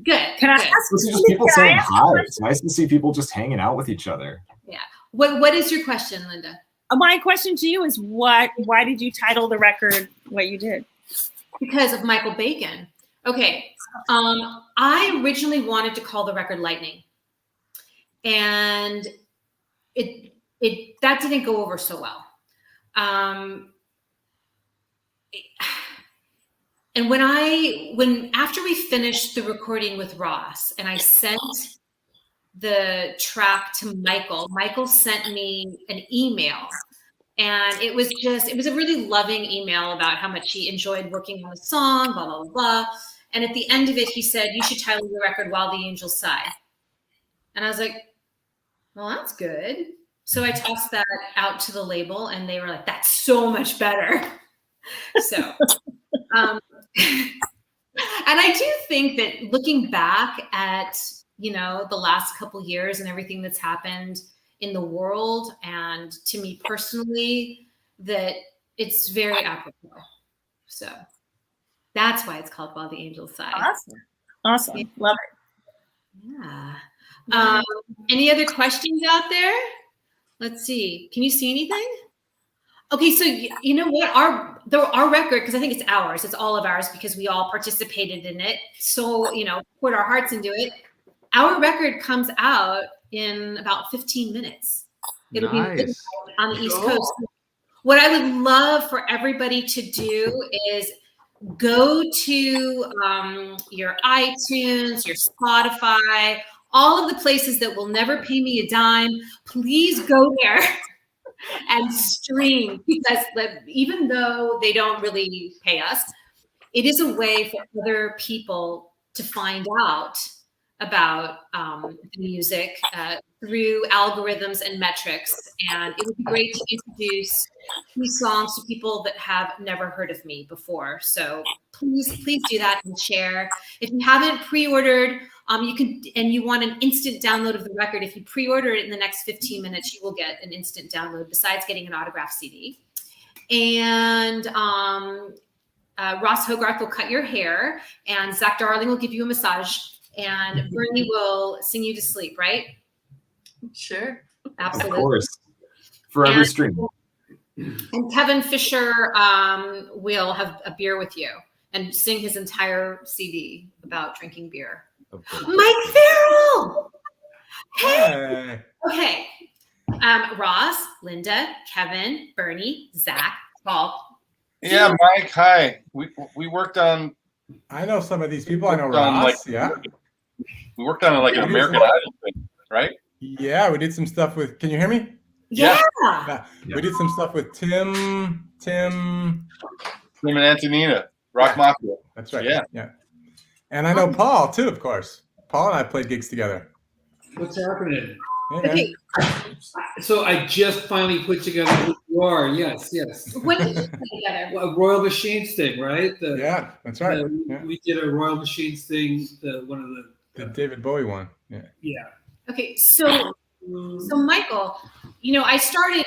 Good. Can I good. ask? This is just people saying hi. It's nice to see people just hanging out with each other. Yeah. What is your question, Linda? My question to you is why did you title the record what you did? Because of Michael Bacon. Okay. I originally wanted to call the record Lightning. And that didn't go over so well. And after we finished the recording with Ross and I sent the track to Michael sent me an email, and it was a really loving email about how much he enjoyed working on the song, blah, blah, blah, blah. And at the end of it, he said, you should title the record While the Angels Sigh. And I was like, well, that's good. So I tossed that out to the label and they were like, that's so much better. So, and I do think that looking back at, the last couple years and everything that's happened in the world and to me personally, that it's very apropos. So that's why it's called While the Angels Sigh. Awesome. Yeah. Love it. Yeah. Any other questions out there? Let's see. Can you see anything? Okay, so you know what? Our record, because I think it's ours. It's all of ours because we all participated in it. So, poured our hearts into it. Our record comes out in about 15 minutes. It'll be on the East Coast. What I would love for everybody to do is go to your iTunes, your Spotify, all of the places that will never pay me a dime. Please go there and stream, because even though they don't really pay us, it is a way for other people to find out about music through algorithms and metrics. And it would be great to introduce these songs to people that have never heard of me before. So please do that and share. If you haven't pre-ordered, you can, and you want an instant download of the record, if you pre-order it in the next 15 minutes, you will get an instant download besides getting an autographed CD. And Ross Hogarth will cut your hair, and Zackary Darling will give you a massage, and Bernie will sing you to sleep, right? Sure. Absolutely. Of course. For every stream. And Kevin Fisher will have a beer with you and sing his entire CD about drinking beer. Mike Farrell! Hey! Okay. Ross, Linda, Kevin, Bernie, Zach, Paul. Yeah, Mike, hi. We worked on... I know some of these people. I know Ross, yeah. We worked on an American Idol thing, right? Yeah, we did some stuff with... Can you hear me? Yeah. We did some stuff with Tim and Antonina, Rock Mafia. That's right. Yeah. And I know Paul too, of course. Paul and I played gigs together. What's happening? Okay. So I just finally put together who you are. Yes. When did you put together? A Royal Machines thing, right? Yeah, that's right. We did a Royal Machines thing. One of the David Bowie one. Yeah. Okay, so Michael, I started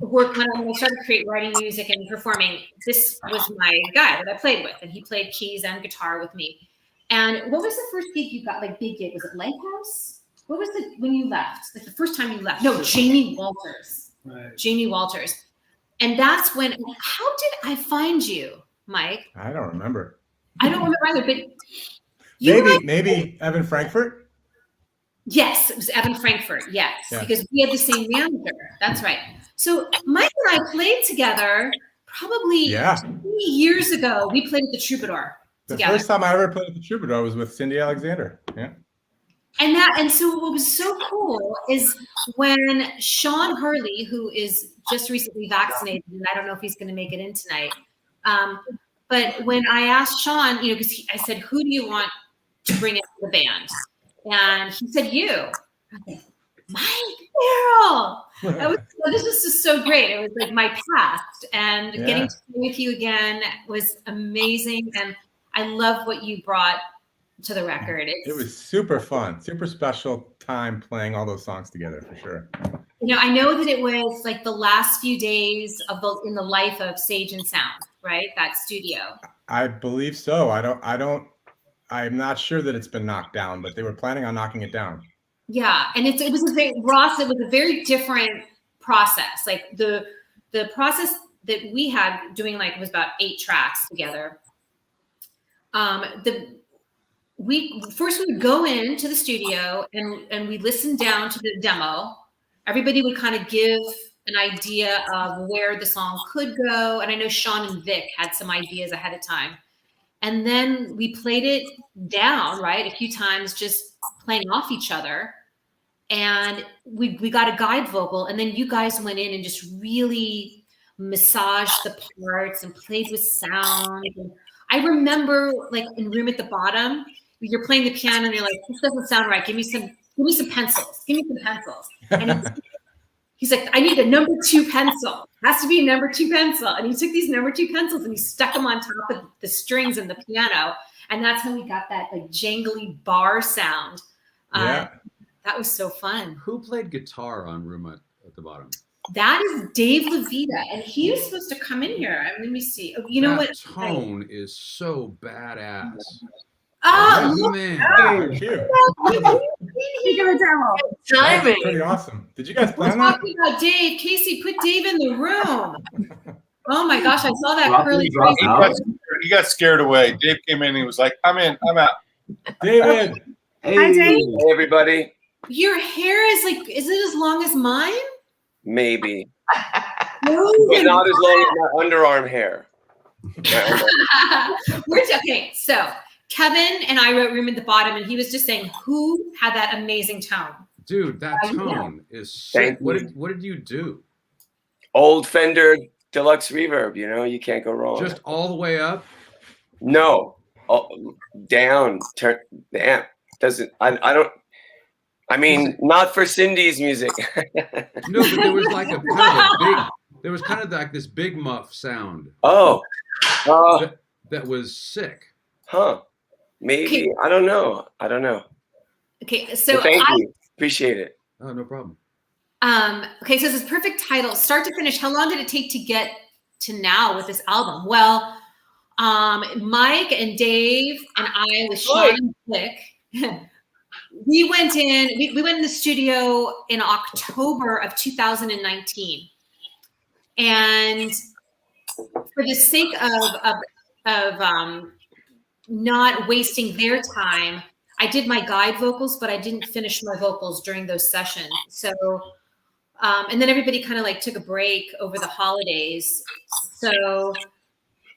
work when I started writing music and performing. This was my guy that I played with, and he played keys and guitar with me. And what was the first gig you got, big gig? Was it Lighthouse? What was it when you left? The first time you left? No, Jamie Walters. Right. Jamie Walters. And that's when, how did I find you, Mike? I don't remember. I don't remember either, but maybe Evan Frankfurt? Yes, it was Evan Frankfurt. Yes, because we had the same manager. That's right. So Mike and I played together probably 3 years ago. We played at the Troubadour together. The first time I ever played at the Troubadour was with Cindy Alexander. Yeah. And so what was so cool is when Sean Hurley, who is just recently vaccinated, and I don't know if he's going to make it in tonight, but when I asked Sean, because I said, who do you want to bring into the band? And he said, you. Okay. Mike Farrell. This was just so great. It was like my past, and getting to play with you again was amazing. And I love what you brought to the record. It was super fun, super special time playing all those songs together for sure. I know that it was like the last few days in the life of Sage and Sound, right? That studio. I believe so. I'm not sure that it's been knocked down, but they were planning on knocking it down. Yeah, and it was a very different process. Like the process that we had doing was about 8 tracks together. We would go into the studio and we listened down to the demo. Everybody would kind of give an idea of where the song could go. And I know Sean and Vic had some ideas ahead of time. And then we played it down, right? A few times, just playing off each other. And we got a guide vocal. And then you guys went in and just really massaged the parts and played with sound. And I remember in Room at the Bottom, you're playing the piano and you're like, this doesn't sound right. Give me some pencils. Give me some pencils. And he's like, I need a number 2 pencil. It has to be a number 2 pencil. And he took these number 2 pencils and he stuck them on top of the strings in the piano. And that's how we got that jangly bar sound. Yeah. That was so fun. Who played guitar on Room at the Bottom? That is Dave Levita. And he was supposed to come in here. Let me see. You know what? Tone is so badass. Oh, man. Thank you. Timing. Pretty awesome. Did you guys We're plan that? talking about Dave. Casey, put Dave in the room. Oh my gosh, I saw that curly crazy. He got scared away. Dave came in and he was like, I'm in, I'm out. David. Hi, Dave. Hey, everybody. Your hair is is it as long as mine? Maybe. No, But not as long as my underarm hair. Okay, so Kevin and I wrote Room at the Bottom, and he was just saying who had that amazing tone. Dude, that tone is sick. What did you do? Old Fender Deluxe Reverb, you can't go wrong. Just all the way up? No. Down. Turn the amp. Doesn't not for Cindy's music. No, but there was kind of like this big muff sound. Oh. That was sick. Huh. Maybe. Okay. I don't know. Okay, so Thank you. Appreciate it. Oh, no problem. Okay, so this is perfect title, start to finish. How long did it take to get to now with this album? Well, Mike and Dave and I with Sean and Vic, we went in the studio in October of 2019. And for the sake of not wasting their time, I did my guide vocals, but I didn't finish my vocals during those sessions. So, and then everybody kind of took a break over the holidays. So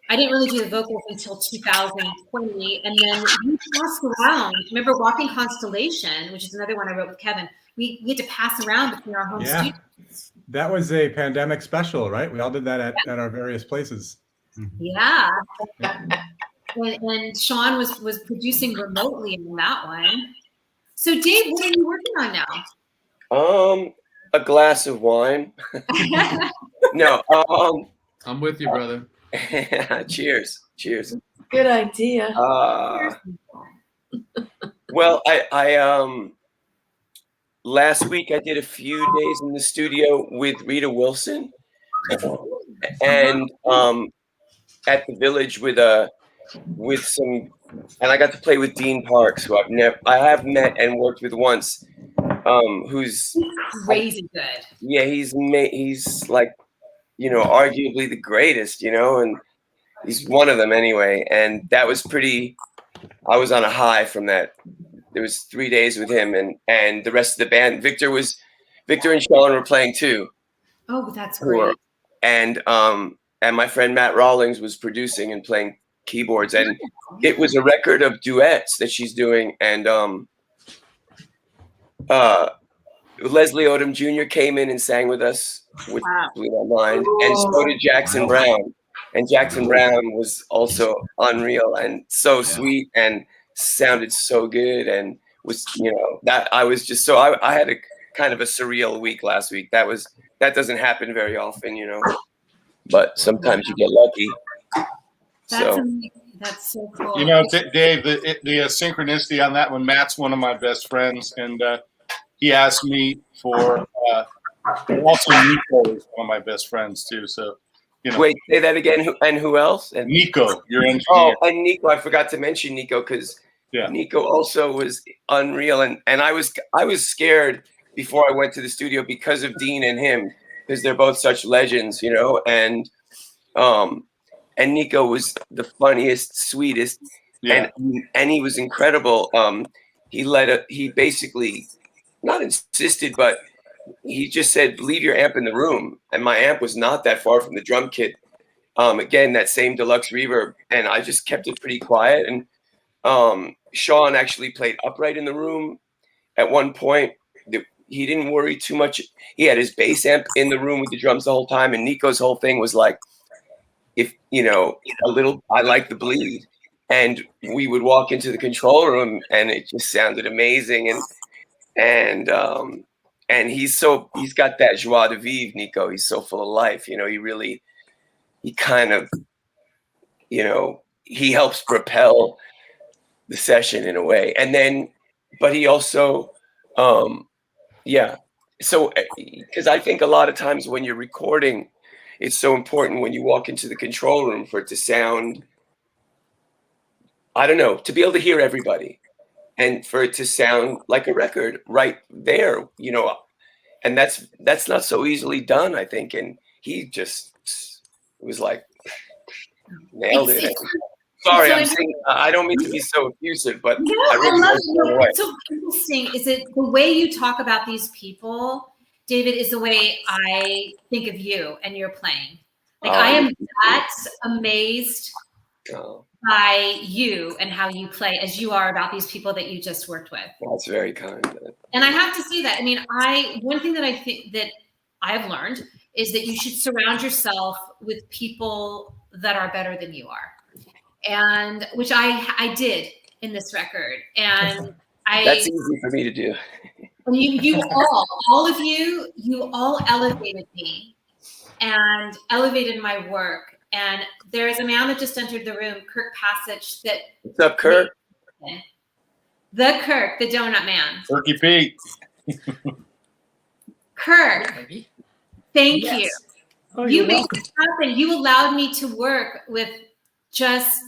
I didn't really do the vocals until 2020. And then we passed around. Remember Walking Constellation, which is another one I wrote with Kevin. We had to pass around between our home studios. That was a pandemic special, right? We all did that at our various places. Yeah. And Sean was producing remotely in that one. So Dave, what are you working on now? A glass of wine. No. I'm with you, brother. Cheers. Good idea. Well, I last week I did a few days in the studio with Rita Wilson, and at the Village with some, and I got to play with Dean Parks, who I have met and worked with once, who's crazy good. Yeah, he's like, arguably the greatest, and he's one of them anyway. And that was I was on a high from that. There was 3 days with him and the rest of the band. Victor and Sean were playing too. Oh, that's great. And my friend Matt Rawlings was producing and playing keyboards, and it was a record of duets that she's doing. And Leslie Odom Jr. came in and sang with us, which blew my mind, and so did Jackson Brown. And Jackson Brown was also unreal and so sweet and sounded so good, and was that I was just so I had a kind of a surreal week last week. That doesn't happen very often, but sometimes you get lucky. That's so cool. You know, Dave, the synchronicity on that one. Matt's one of my best friends, and he asked me for. Also, Nico is one of my best friends too. So, you know. Wait, say that again. And who else? And Nico, your engineer. Oh, and Nico. I forgot to mention Nico because yeah. Nico also was unreal, and I was scared before I went to the studio because of Dean and him, because they're both such legends, you know. And Nico was the funniest, sweetest, yeah. and he was incredible. He basically not insisted, but he just said, leave your amp in the room. And my amp was not that far from the drum kit. Again, that same deluxe reverb. And I just kept it pretty quiet. And Sean actually played upright in the room at one point. He didn't worry too much. He had his bass amp in the room with the drums the whole time. And Nico's whole thing was like, if, you know, I like the bleed. And we would walk into the control room and it just sounded amazing. And he's got that joie de vivre, Nico. He's so full of life. You know, he kind of, you know, he helps propel the session in a way. And then, but he also, So, because I think a lot of times when you're recording, it's so important when you walk into the control room for it to sound, I don't know, to be able to hear everybody. And for it to sound like a record right there, you know, and that's not so easily done, I think. And he just was like, nailed it. Sorry, I'm saying, I don't mean to be so effusive, but no, I really love it. What's so interesting is that the way you talk about these people, David, is the way I think of you and your playing. Like I am that amazed by you and how you play as you are about these people that you just worked with. That's very kind. And I have to say that. I mean, one thing that I think that I've learned is that you should surround yourself with people that are better than you are. And which I did in this record. And that's easy for me to do. And you all of you all elevated me and elevated my work. And there is a man that just entered the room, Kirk Passage. What's up, Kirk? The Kirk, the donut man. Turkey Pete. Kirk, thank yes. you. Oh, you you're made welcome. it happen. You allowed me to work with just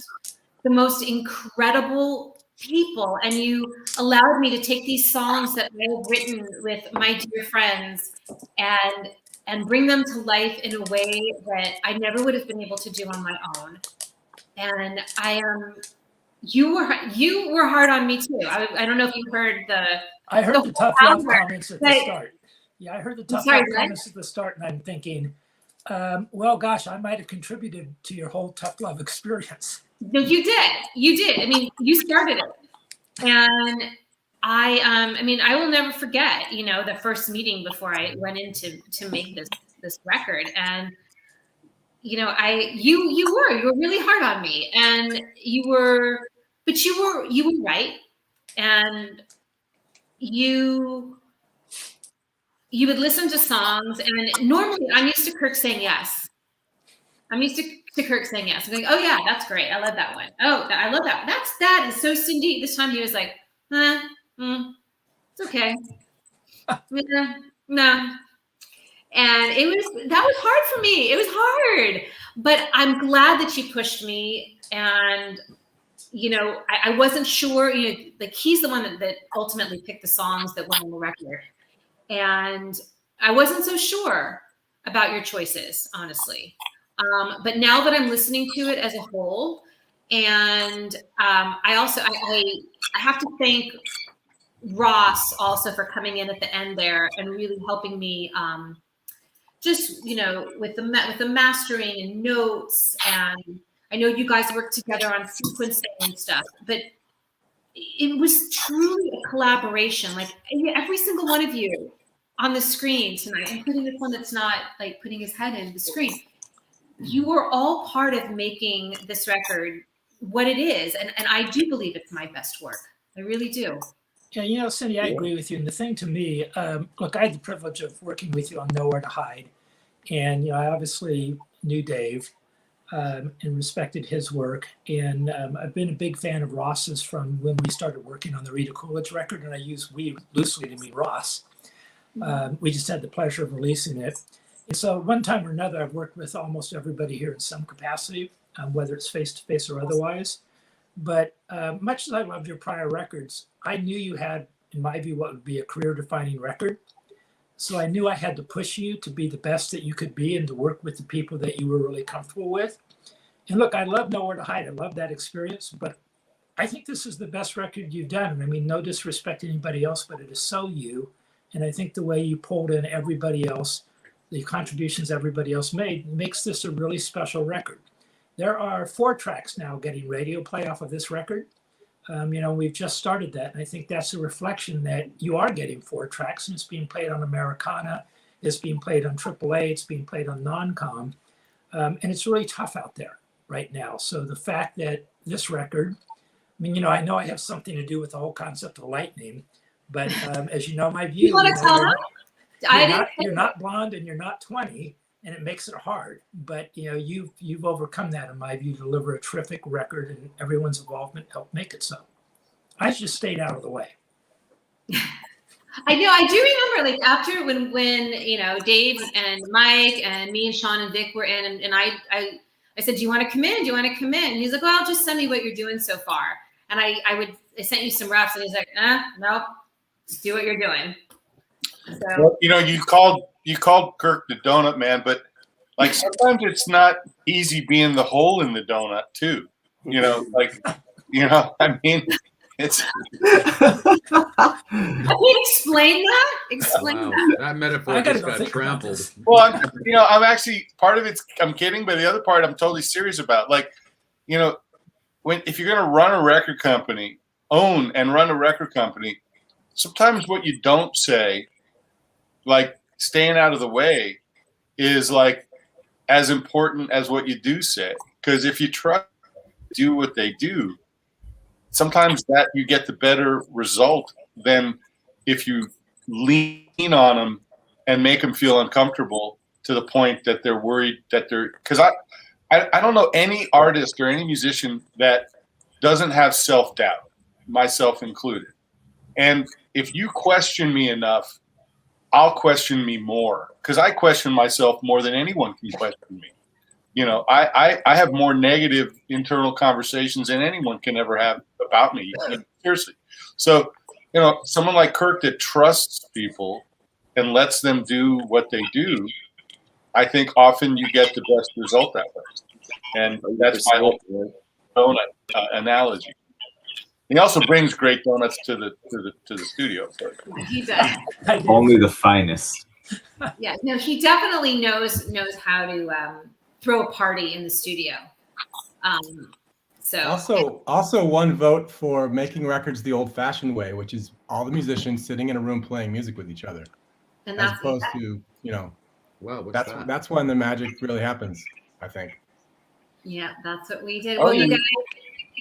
the most incredible people, and you allowed me to take these songs that I have written with my dear friends and bring them to life in a way that I never would have been able to do on my own. And you were hard on me too. I don't know if you heard I heard the tough love comments at the but- start. Yeah, I heard the tough sorry, love what? comments at the start, and I'm thinking, well, gosh, I might have contributed to your whole tough love experience. No, you did. You did. I mean, you started it. And I mean, I will never forget, you know, the first meeting before I went in to make this record. And, you know, you were really hard on me, and you were right. And you would listen to songs, and normally I'm used to Kirk saying yes. I'm used to Kirk saying yes. I'm like, oh yeah, that's great. I love that one. Oh, I love that. That is so Cindy. This time he was like, it's okay. No. And that was hard for me. It was hard, but I'm glad that you pushed me. And, you know, I wasn't sure, you know, like he's the one that ultimately picked the songs that went on the record. And I wasn't so sure about your choices, honestly. But now that I'm listening to it as a whole, and I have to thank Ross also for coming in at the end there and really helping me, just, you know, with the mastering and notes. And I know you guys work together on sequencing and stuff, but it was truly a collaboration. Like every single one of you on the screen tonight, including this one that's not like putting his head in the screen. You were all part of making this record what it is. And I do believe it's my best work. I really do. Yeah, you know, Cindy, I agree with you. And the thing to me, look, I had the privilege of working with you on Nowhere to Hide. And, you know, I obviously knew Dave. and respected his work. And I've been a big fan of Ross's from when we started working on the Rita Coolidge record, and I use we loosely to mean Ross. We just had the pleasure of releasing it. And so one time or another, I've worked with almost everybody here in some capacity, whether it's face-to-face or otherwise. But much as I loved your prior records, I knew you had, in my view, what would be a career-defining record. So I knew I had to push you to be the best that you could be and to work with the people that you were really comfortable with. And look, I love Nowhere to Hide. I love that experience, but I think this is the best record you've done. And I mean, no disrespect to anybody else, but it is so you. And I think the way you pulled in everybody else, the contributions everybody else made, makes this a really special record. There are 4 tracks now getting radio play off of this record. We've just started that. And I think that's a reflection that you are getting 4 tracks, and it's being played on Americana, it's being played on AAA, it's being played on non-com. And it's really tough out there right now. So the fact that this record, I know I have something to do with the whole concept of lightning, but as you know, my view, you want to tell them? You're not blonde and you're not 20, and it makes it hard. But you've overcome that, in my view, to deliver a terrific record, and everyone's involvement helped make it so. I just stayed out of the way. I know. I do remember, like, after when Dave and Mike and me and Sean and Vic were in, and I said, "Do you want to come in? Do you want to come in?" And he's like, "Well, just send me what you're doing so far." And I sent you some reps, and he's like, "Nope, just do what you're doing." So. Well, you called Kirk the donut man, but like sometimes it's not easy being the hole in the donut too. It's. I can explain that. Wow. That metaphor just got trampled. Well, I'm actually part of it. I'm kidding, but the other part I'm totally serious about. Like, if you're going to run a record company, own and run a record company, sometimes what you don't say, like staying out of the way, is like as important as what you do say. Because if you try to do what they do, sometimes that you get the better result than if you lean on them and make them feel uncomfortable to the point that they're worried that because I don't know any artist or any musician that doesn't have self-doubt, myself included. And if you question me enough, I'll question me more, because I question myself more than anyone can question me. I have more negative internal conversations than anyone can ever have about me. Seriously. So, someone like Kirk that trusts people and lets them do what they do, I think often you get the best result that way. And that's my whole donut analogy. He also brings great donuts to the studio. So. He does. Only the finest. Yeah, no, he definitely knows how to throw a party in the studio. Also one vote for making records the old-fashioned way, which is all the musicians sitting in a room playing music with each other, and as opposed to Wow, that's when the magic really happens, I think. Yeah, that's what we did. Well, you guys,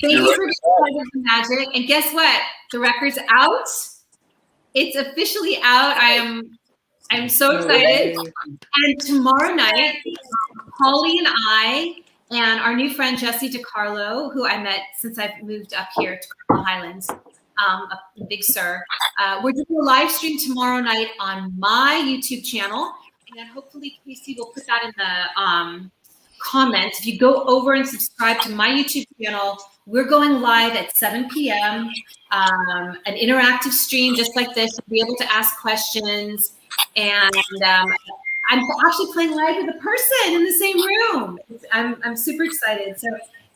thank you for being part of the magic. And guess what? The record's out. It's officially out. I'm so excited. And tomorrow night, Holly and I and our new friend Jesse DiCarlo, who I met since I've moved up here to Carmel Highlands, up in Big Sur, we're doing a live stream tomorrow night on my YouTube channel. And hopefully Casey will put that in the comments. If you go over and subscribe to my YouTube channel, we're going live at 7 p.m. An interactive stream just like this. You'll be able to ask questions. And I'm actually playing live with a person in the same room. I'm super excited. So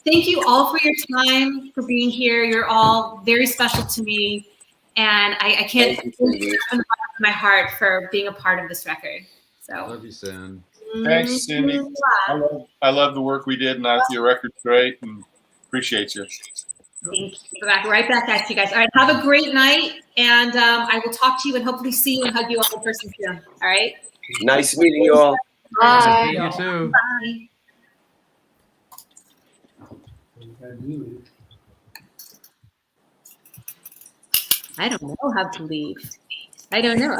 thank you all for your time, for being here. You're all very special to me. And I can't thank you from the bottom of my heart for being a part of this record. So love you, Sam. Thanks, Cindy. I love the work we did, and I think your record's great, and appreciate you. Thank you. Right back at you guys. All right, have a great night, and I will talk to you and hopefully see you and hug you all in person soon. All right. Nice meeting you all. Bye. You too. Bye. I don't know how to leave. I don't know.